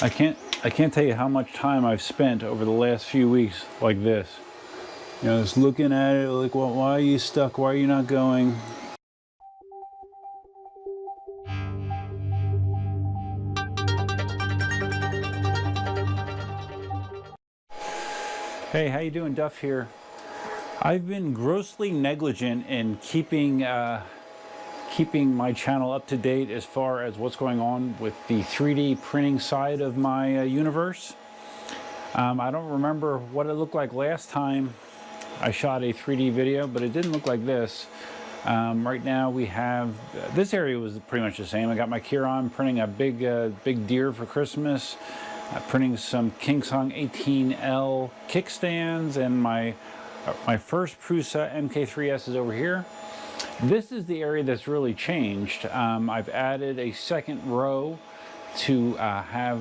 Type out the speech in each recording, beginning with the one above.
I can't tell you how much time I've spent over the last few weeks like this. You know, just looking at it like, well, why are you stuck? Why are you not going? Hey, how you doing? Duff here. I've been grossly negligent in keeping my channel up to date as far as what's going on with the 3D printing side of my universe. I don't remember what it looked like last time I shot a 3D video, but it didn't look like this. Right now we have, this area was pretty much the same. I got my KingSong printing a big deer for Christmas, printing some KingSong 18L kickstands, and my first Prusa MK3S is over here. This is the area that's really changed. I've added a second row to have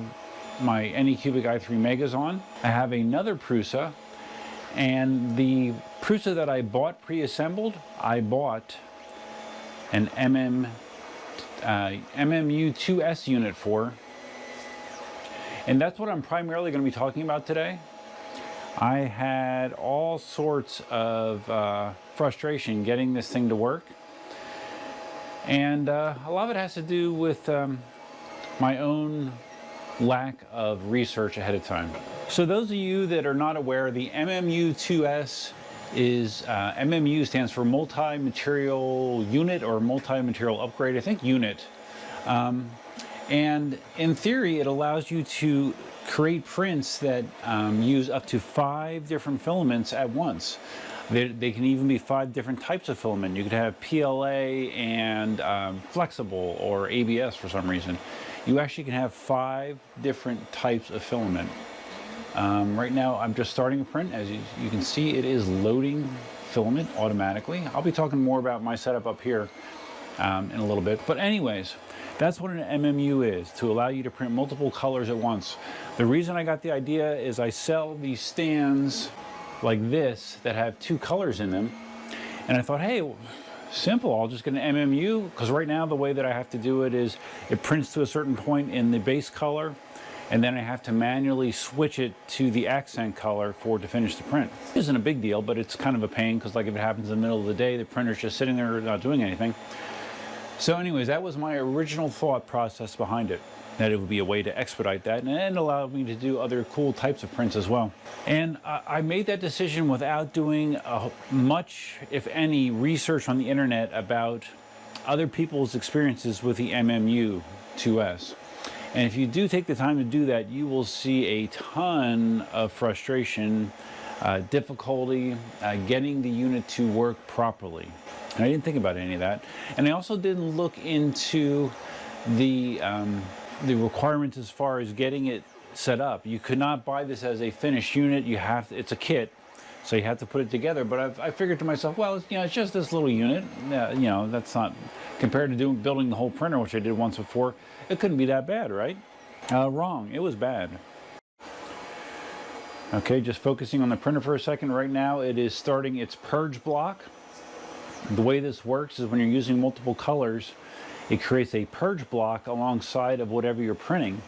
my Anycubic i3 Megas on. I have another Prusa, and the Prusa that I bought pre-assembled, I bought an MMU2S unit for, and that's what I'm primarily going to be talking about today. I had all sorts of frustration getting this thing to work, and a lot of it has to do with my own lack of research ahead of time. So those of you that are not aware, the MMU2S is, MMU stands for multi-material unit or multi-material upgrade, I think unit. And in theory, it allows you to create prints that use up to 5 different filaments at once. They can even be 5 different types of filament. You could have PLA and flexible or ABS for some reason. You actually can have 5 different types of filament. Right now I'm just starting a print. As you can see, it is loading filament automatically. I'll be talking more about my setup up here in a little bit. But anyways, that's what an MMU is, to allow you to print multiple colors at once. The reason I got the idea is I sell these stands like this that have 2 colors in them. And I thought, hey, simple, I'll just get an MMU, because right now the way that I have to do it is it prints to a certain point in the base color, and then I have to manually switch it to the accent color to finish the print. It isn't a big deal, but it's kind of a pain, because like if it happens in the middle of the day, the printer's just sitting there not doing anything. So anyways, that was my original thought process behind it, that it would be a way to expedite that and allow me to do other cool types of prints as well. And I made that decision without doing much, if any, research on the internet about other people's experiences with the MMU2S. And if you do take the time to do that, you will see a ton of frustration, difficulty getting the unit to work properly. And I didn't think about any of that. And I also didn't look into the requirements as far as getting it set up. You could not buy this as a finished unit. It's a kit, so you have to put it together. But I figured to myself, well, it's just this little unit. That's not, compared to building the whole printer, which I did once before, it couldn't be that bad, right? Wrong. It was bad. Okay, just focusing on the printer for a second. Right now, it is starting its purge block. The way this works is when you're using multiple colors, it creates a purge block alongside of whatever you're printing.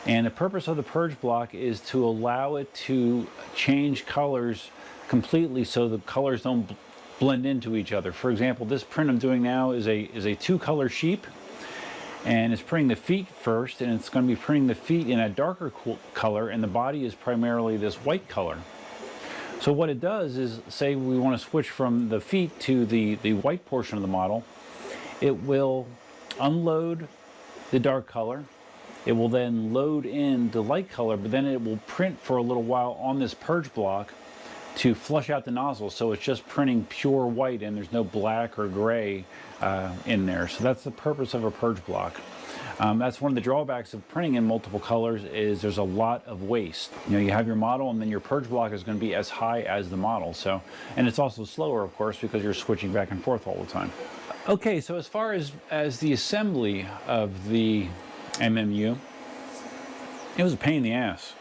And the purpose of the purge block is to allow it to change colors completely so the colors don't blend into each other. For example, this print I'm doing now is a 2-color sheep, and it's printing the feet first, and it's going to be printing the feet in a darker color, and the body is primarily this white color. So what it does is, say we want to switch from the feet to the white portion of the model, it will unload the dark color, it will then load in the light color, but then it will print for a little while on this purge block to flush out the nozzle, so it's just printing pure white and there's no black or gray in there. So that's the purpose of a purge block. That's one of the drawbacks of printing in multiple colors, is there's a lot of waste. You have your model, and then your purge block is going to be as high as the model. So, and it's also slower, of course, because you're switching back and forth all the time. Okay, so as far as the assembly of the MMU, it was a pain in the ass.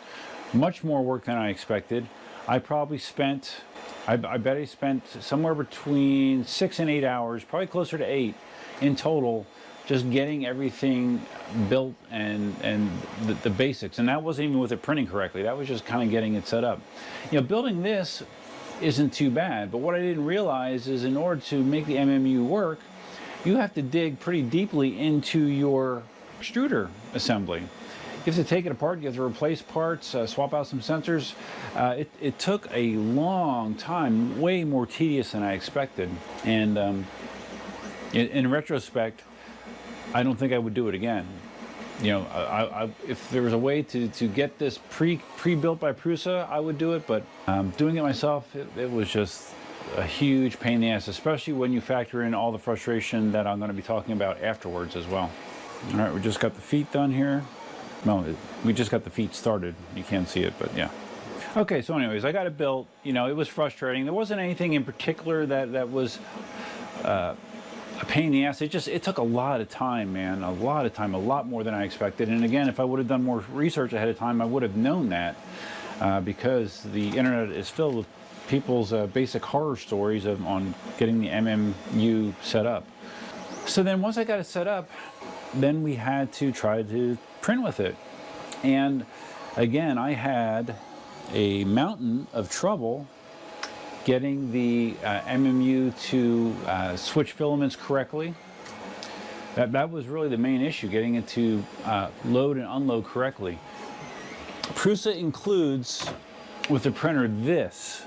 Much more work than I expected. I probably spent, I bet I spent somewhere between 6 and 8 hours, probably closer to 8 in total, just getting everything built and the basics. And that wasn't even with it printing correctly. That was just kind of getting it set up. You know, building this isn't too bad, but what I didn't realize is in order to make the MMU work, you have to dig pretty deeply into your extruder assembly. You have to take it apart, you have to replace parts, swap out some sensors. It took a long time, way more tedious than I expected. And in retrospect, I don't think I would do it again. You know, if there was a way to get this pre-built by Prusa, I would do it, but doing it myself, it was just a huge pain in the ass, especially when you factor in all the frustration that I'm going to be talking about afterwards as well. All right, we just got the feet done here. No, we just got the feet started. You can't see it, but yeah. Okay, so anyways, I got it built. You know, it was frustrating. There wasn't anything in particular that was a pain in the ass. It took a lot of time, man. A lot of time, a lot more than I expected. And again, if I would have done more research ahead of time, I would have known that because the internet is filled with people's basic horror stories on getting the MMU set up. So then once I got it set up, then we had to try to print with it. And again, I had a mountain of trouble getting the MMU to switch filaments correctly. That was really the main issue, getting it to load and unload correctly. Prusa includes with the printer this.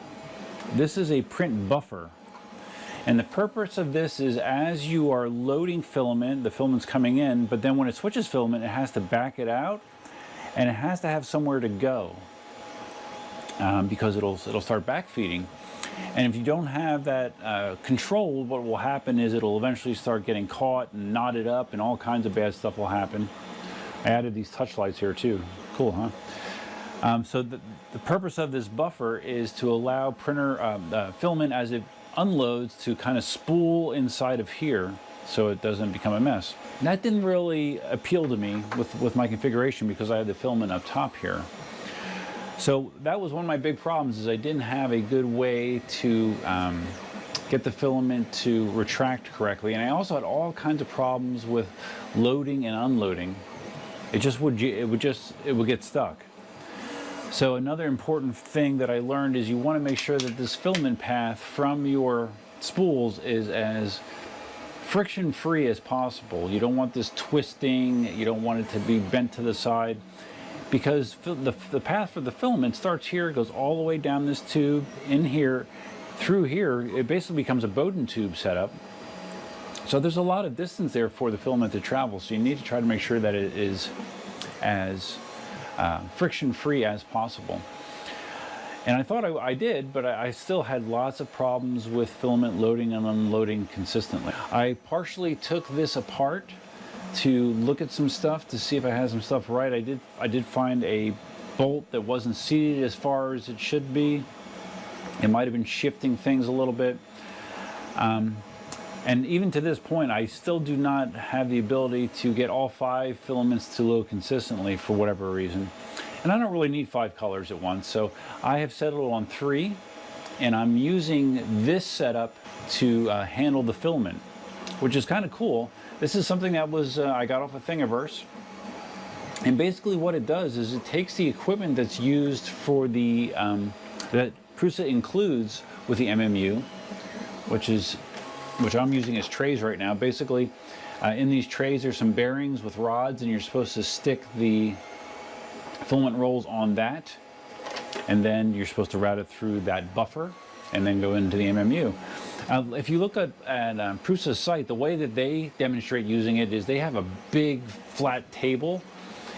This is a print buffer. And the purpose of this is as you are loading filament, the filament's coming in, but then when it switches filament, it has to back it out and it has to have somewhere to go because it'll start backfeeding. And if you don't have that controlled, what will happen is it'll eventually start getting caught and knotted up and all kinds of bad stuff will happen. I added these touch lights here too. Cool, huh? So the purpose of this buffer is to allow printer filament as it unloads to kind of spool inside of here so it doesn't become a mess. And that didn't really appeal to me with my configuration because I had the filament up top here. So that was one of my big problems is I didn't have a good way to get the filament to retract correctly. And I also had all kinds of problems with loading and unloading. It would get stuck. So another important thing that I learned is you want to make sure that this filament path from your spools is as friction-free as possible. You don't want this twisting, you don't want it to be bent to the side, because the path for the filament starts here, goes all the way down this tube, in here, through here. It basically becomes a Bowden tube setup. So there's a lot of distance there for the filament to travel, so you need to try to make sure that it is as friction-free as possible. And I thought I did, but I still had lots of problems with filament loading and unloading consistently. I partially took this apart to look at some stuff to see if I had some stuff right. I did find a bolt that wasn't seated as far as it should be. It might have been shifting things a little bit. And even to this point, I still do not have the ability to get all 5 filaments to load consistently for whatever reason. And I don't really need 5 colors at once, so I have settled on 3, and I'm using this setup to handle the filament, which is kind of cool. This is something that was I got off of Thingiverse. And basically what it does is it takes the equipment that's used for the, that Prusa includes with the MMU, which I'm using as trays right now. Basically, in these trays there's some bearings with rods, and you're supposed to stick the filament rolls on that, and then you're supposed to route it through that buffer and then go into the MMU. If you look at Prusa's site, the way that they demonstrate using it is they have a big flat table,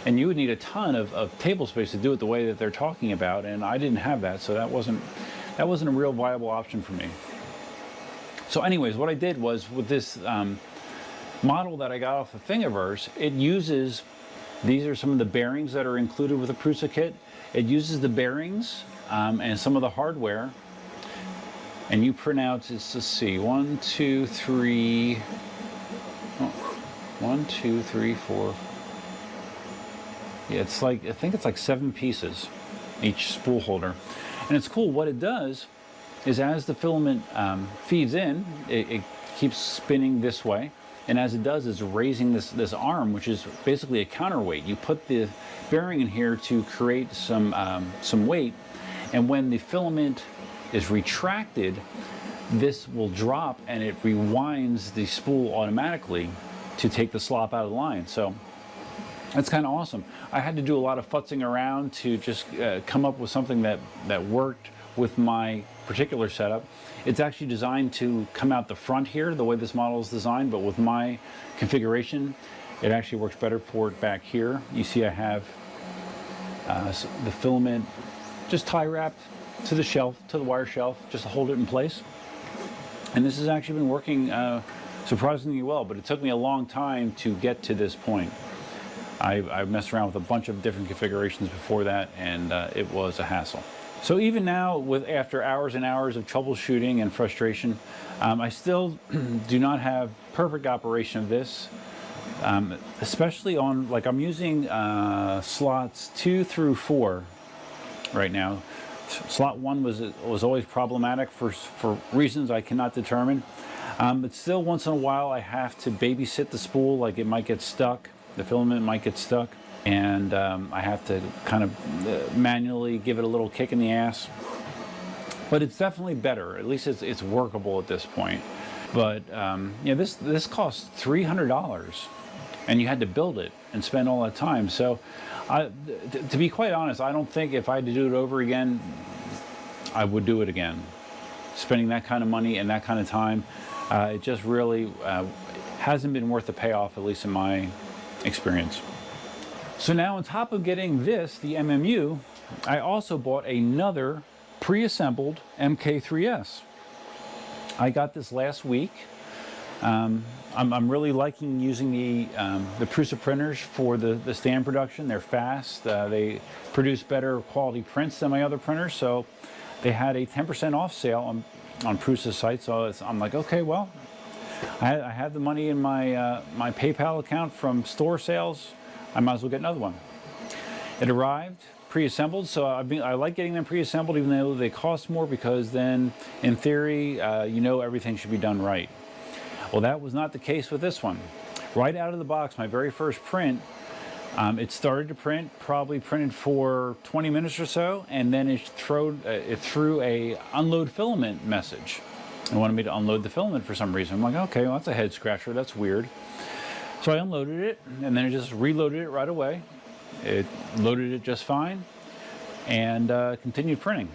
and you would need a ton of table space to do it the way that they're talking about, and I didn't have that, so that wasn't a real viable option for me. So anyways, what I did was with this model that I got off of Thingiverse, it uses, these are some of the bearings that are included with the Prusa kit. It uses the bearings and some of the hardware, and you print out, let's see, 1, 2, 3, 1, 2, 3, 4. Yeah, it's like, I think it's like 7 pieces, each spool holder. And it's cool, what it does is as the filament feeds in, it keeps spinning this way, and as it does, it's raising this arm, which is basically a counterweight. You put the bearing in here to create some weight, and when the filament is retracted, this will drop and it rewinds the spool automatically to take the slop out of the line. So that's kind of awesome. I had to do a lot of futzing around to just come up with something that worked with my particular setup. It's actually designed to come out the front here, the way this model is designed, but with my configuration, it actually works better for it back here. You see I have the filament just tie wrapped to the shelf, to the wire shelf, just to hold it in place. And this has actually been working surprisingly well, but it took me a long time to get to this point. I messed around with a bunch of different configurations before that, and it was a hassle. So even now, after hours and hours of troubleshooting and frustration, I still do not have perfect operation of this, especially on, like, I'm using slots 2 through 4 right now. Slot 1 was always problematic for reasons I cannot determine, but still once in a while I have to babysit the spool. Like, it might get stuck, the filament might get stuck, and I have to kind of manually give it a little kick in the ass. But it's definitely better. At least it's workable at this point. But yeah, this costs $300, and you had to build it and spend all that time. So to be quite honest, I don't think if I had to do it over again, I would do it again. Spending that kind of money and that kind of time, it just really hasn't been worth the payoff, at least in my experience. So now, on top of getting this, the MMU, I also bought another pre-assembled MK3S. I got this last week. I'm really liking using the Prusa printers for the stand production. They're fast. They produce better quality prints than my other printers. So they had a 10% off sale on Prusa's site. So I'm like, okay, well, I had the money in my my PayPal account from store sales. I might as well get another one. It arrived pre-assembled, so I like getting them pre-assembled, even though they cost more, because then, in theory, you know, everything should be done right. Well, that was not the case with this one. Right out of the box, my very first print, it started to print, probably printed for 20 minutes or so, and then it threw a unload filament message. It wanted me to unload the filament for some reason. I'm like, okay, well, that's a head scratcher, that's weird. So I unloaded it, and then it just reloaded it right away. It loaded it just fine, and continued printing.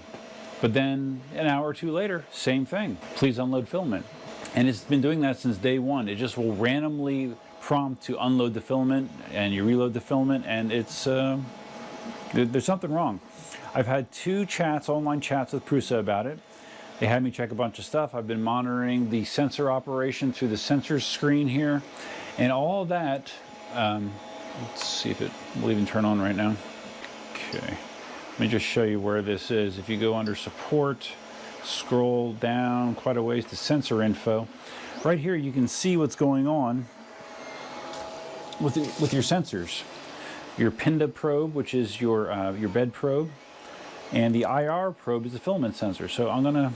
But then an hour or two later, same thing. Please unload filament. And it's been doing that since day one. It just will randomly prompt to unload the filament, and you reload the filament, and it's there's something wrong. I've had 2 chats, online chats with Prusa about it. They had me check a bunch of stuff. I've been monitoring the sensor operation through the sensor screen here, and all that. Let's see if it will even turn on right now. Okay, let me just show you where this is. If you go under support, scroll down quite a ways to sensor info. Right here you can see what's going on with your sensors. Your PINDA probe, which is your bed probe, and the IR probe is the filament sensor. So I'm gonna,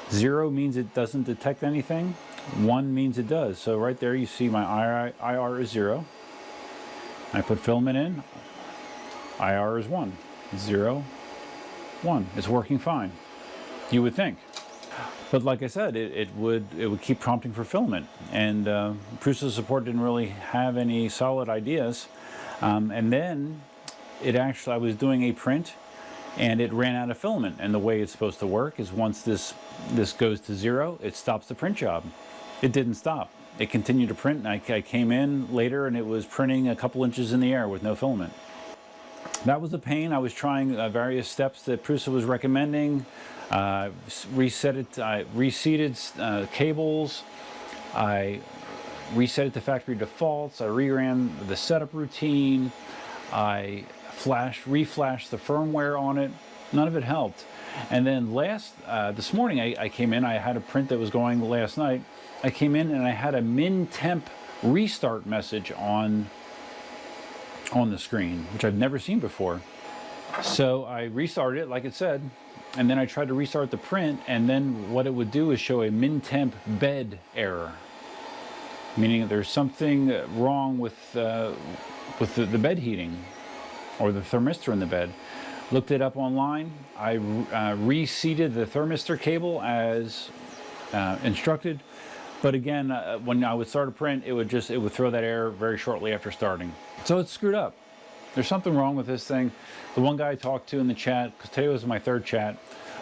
0 means it doesn't detect anything, 1 means it does. So right there you see my IR is 0. I put filament in, IR is 1, 0, 1. It's working fine, you would think. But like I said, it would keep prompting for filament, and Prusa support didn't really have any solid ideas. And then I was doing a print, and it ran out of filament. And the way it's supposed to work is once this goes to 0, it stops the print job. It didn't stop. It continued to print, and I came in later, and it was printing a couple inches in the air with no filament. That was a pain. I was trying various steps that Prusa was recommending. I reseated cables. I reset it to factory defaults. I reran the setup routine. I reflashed the firmware on it. None of it helped. And then this morning I came in. I had a print that was going last night. I came in and I had a min temp restart message on the screen, which I've never seen before. So I restarted it like it said, and then I tried to restart the print, and then what it would do is show a min temp bed error. meaning there's something wrong with the bed heating or the thermistor in the bed. Looked it up online. I reseated the thermistor cable as instructed, but again, when I would start a print, it would throw that error very shortly after starting. So it's screwed up. There's something wrong with this thing. The one guy I talked to in the chat, because today was my third chat,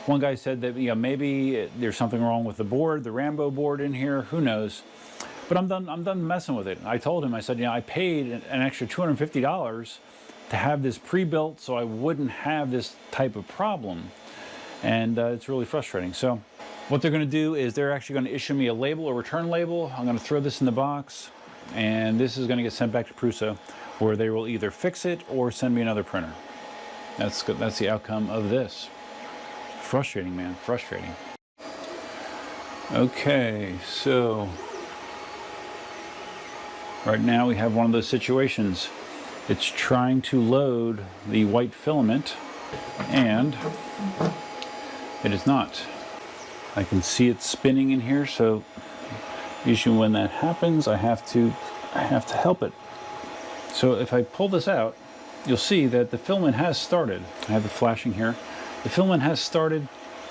one guy said that maybe there's something wrong with the board, the Rambo board in here. Who knows? But I'm done messing with it. I told him, I said, I paid an extra $250 to have this pre-built so I wouldn't have this type of problem. And it's really frustrating. So what they're going to do is they're actually going to issue me a label, a return label. I'm going to throw this in the box, and this is going to get sent back to Prusa, where they will either fix it or send me another printer. That's good. That's the outcome of this. Frustrating, man. Frustrating. Okay, so right now we have one of those situations. It's trying to load the white filament, and it is not. I can see it spinning in here, so usually when that happens, I have to help it. So if I pull this out, you'll see that the filament has started. I have it flashing here. The filament has started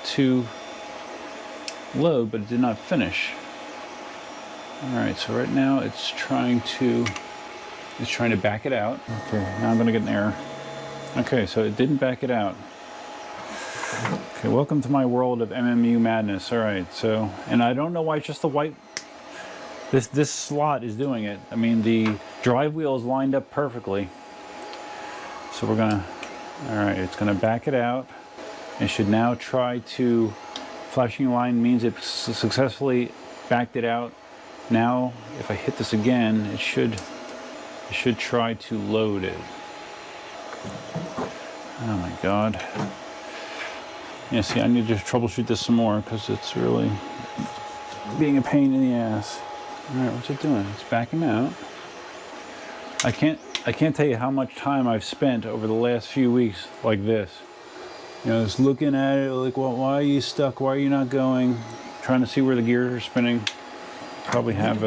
to load, but it did not finish. All right, so right now it's trying to back it out. Okay, now I'm gonna get an error. Okay, so it didn't back it out. Okay, welcome to my world of MMU madness. All right, so, and I don't know why it's just the white, this slot is doing it. I mean, the drive wheel is lined up perfectly. So we're gonna, all right, it's gonna back it out. It should now try to, flashing line means it successfully backed it out. Now, if I hit this again, it should try to load it. Oh my God. Yeah, see, I need to troubleshoot this some more because it's really being a pain in the ass. All right, what's it doing? It's backing out. I can't tell you how much time I've spent over the last few weeks like this. Just looking at it like, well, why are you stuck? Why are you not going? Trying to see where the gears are spinning. Probably have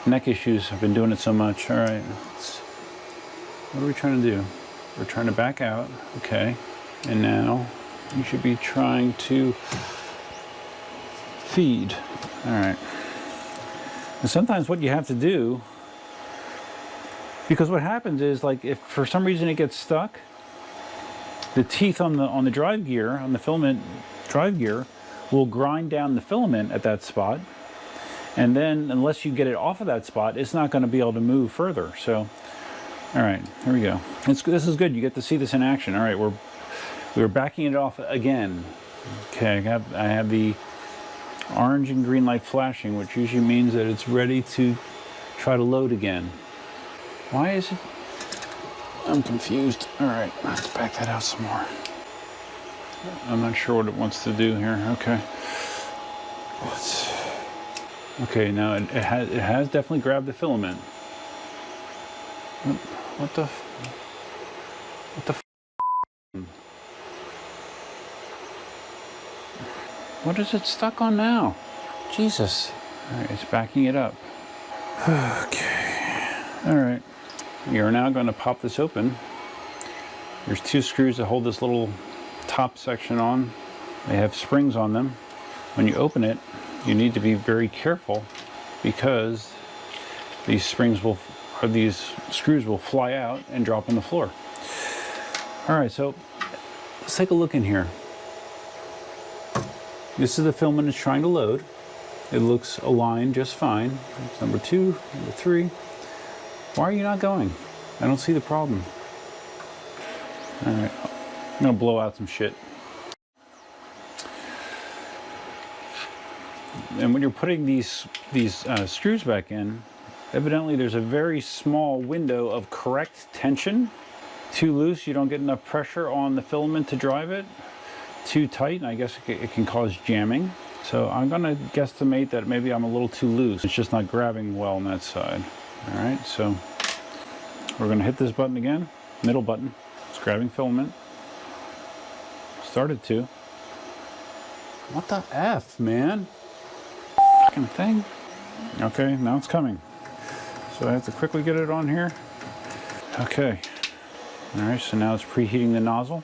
neck issues. I've been doing it so much. All right, what are we trying to do? We're trying to back out. Okay, and now you should be trying to feed. All right. And sometimes what you have to do, because what happens is, like, if for some reason it gets stuck, the teeth on the drive gear, on the filament drive gear, will grind down the filament at that spot, and then unless you get it off of that spot, it's not going to be able to move further. So, all right, here we go. This is good. You get to see this in action. All right, we're backing it off again. Okay, I have the orange and green light flashing, which usually means that it's ready to try to load again. Why is it? I'm confused. All right, I have to back that out some more. I'm not sure what it wants to do here. Okay. Okay, now it has definitely grabbed the filament. What the what is it stuck on now? Jesus. All right, it's backing it up. Okay. All right. We are now going to pop this open. There's two screws that hold this little top section on. They have springs on them. When you open it, you need to be very careful because these screws will fly out and drop on the floor. All right, so let's take a look in here. This is the filament it's trying to load. It looks aligned just fine. It's number 2, number 3. Why are you not going? I don't see the problem. All right, I'm gonna blow out some shit. And when you're putting these screws back in, evidently there's a very small window of correct tension. Too loose, you don't get enough pressure on the filament to drive it. Too tight, and I guess it can cause jamming. So I'm gonna guesstimate that maybe I'm a little too loose. It's just not grabbing well on that side. All right, so we're gonna hit this button again, middle button. It's grabbing filament. Started to. What the F, man? Fucking thing. Okay, now it's coming. So I have to quickly get it on here. Okay. All right, so now it's preheating the nozzle.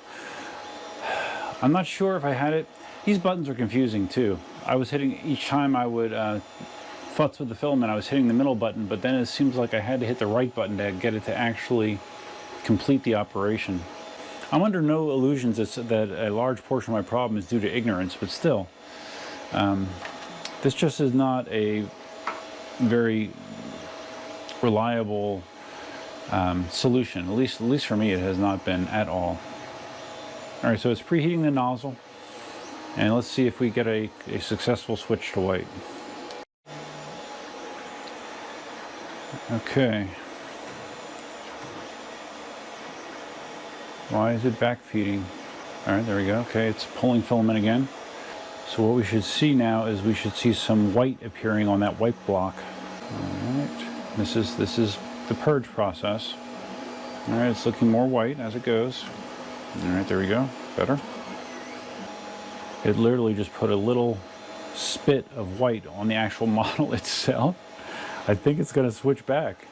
I'm not sure if I had it. These buttons are confusing too. I was hitting, each time I would futz with the filament, I was hitting the middle button, but then it seems like I had to hit the right button to get it to actually complete the operation. I'm under no illusions that a large portion of my problem is due to ignorance, but still, this just is not a very reliable solution. At least for me, it has not been at all. All right, so it's preheating the nozzle, and let's see if we get a successful switch to white. Okay. Why is it backfeeding? All right, there we go. Okay, it's pulling filament again. So what we should see now is we should see some white appearing on that white block. All right, this is the purge process. All right, it's looking more white as it goes. All right, there we go. Better. It literally just put a little spit of white on the actual model itself. I think it's going to switch back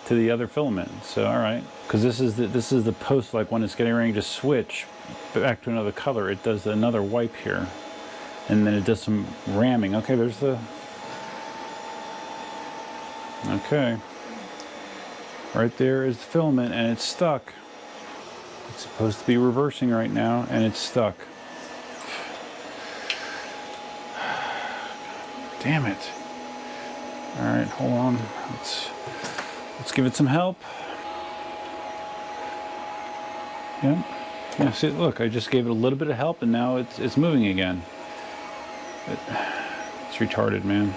to the other filament. So, all right, because this is the post, like when it's getting ready to switch back to another color, it does another wipe here, and then it does some ramming. Okay, there's the. Okay. Right there is the filament, and it's stuck. It's supposed to be reversing right now, and it's stuck. Damn it. All right, hold on. Let's give it some help. Yep. Yeah, see, look, I just gave it a little bit of help, and now it's moving again. It's retarded, man.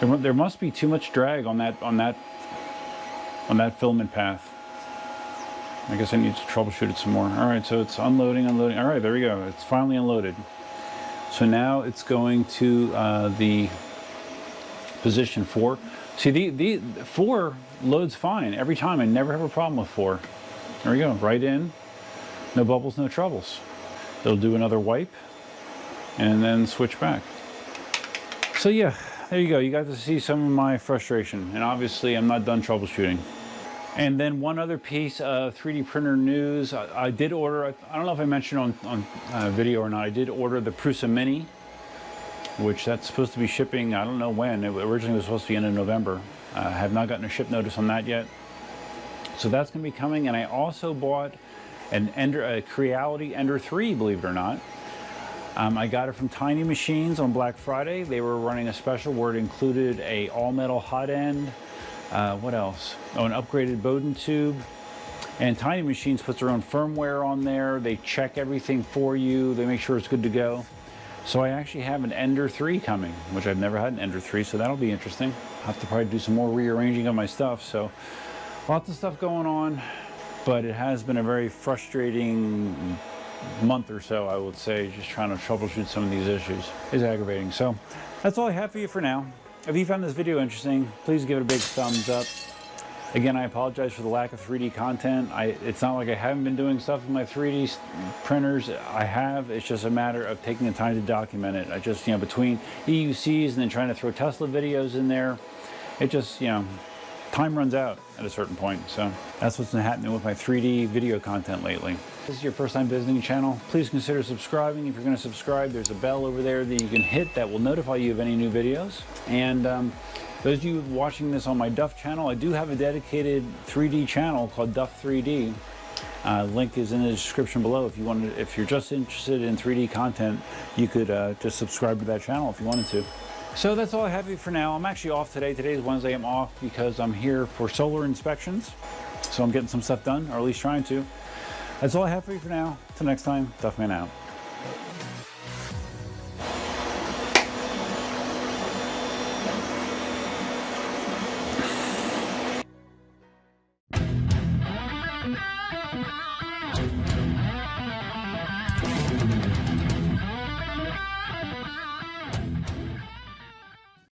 There must be too much drag on that filament path. I guess I need to troubleshoot it some more. All right, so it's unloading. All right, there we go. It's finally unloaded. So now it's going to the position 4. See, the 4 loads fine every time. I never have a problem with 4. There we go, right in. No bubbles, no troubles. It'll do another wipe and then switch back. So yeah, there you go. You got to see some of my frustration, and obviously I'm not done troubleshooting. And then one other piece of 3D printer news. I did order, I don't know if I mentioned on video or not, I did order the Prusa Mini, which that's supposed to be shipping, I don't know when. It originally was supposed to be in November. I have not gotten a ship notice on that yet. So that's going to be coming. And I also bought a Creality Ender 3, believe it or not. I got it from Tiny Machines on Black Friday. They were running a special where it included a all-metal hot end. What else? Oh, an upgraded Bowden tube. And Tiny Machines puts their own firmware on there. They check everything for you. They make sure it's good to go. So I actually have an Ender 3 coming, which I've never had an Ender 3, so that'll be interesting. I'll have to probably do some more rearranging of my stuff. So lots of stuff going on, but it has been a very frustrating month or so, I would say, just trying to troubleshoot some of these issues. It's aggravating. So that's all I have for you for now. If you found this video interesting, please give it a big thumbs up. Again, I apologize for the lack of 3D content. It's not like I haven't been doing stuff with my 3D printers. I have. It's just a matter of taking the time to document it. I just, between EUCs and then trying to throw Tesla videos in there, it just, time runs out at a certain point. So that's what's been happening with my 3D video content lately. If this is your first time visiting the channel, please consider subscribing. If you're going to subscribe, there's a bell over there that you can hit that will notify you of any new videos. And those of you watching this on my Duff channel, I do have a dedicated 3D channel called Duff 3D. Link is in the description below. If you're just interested in 3D content, you could just subscribe to that channel if you wanted to. So that's all I have for you for now. I'm actually off today. Today's Wednesday. I'm off because I'm here for solar inspections. So I'm getting some stuff done, or at least trying to. That's all I have for you for now. Till next time, Duffman out.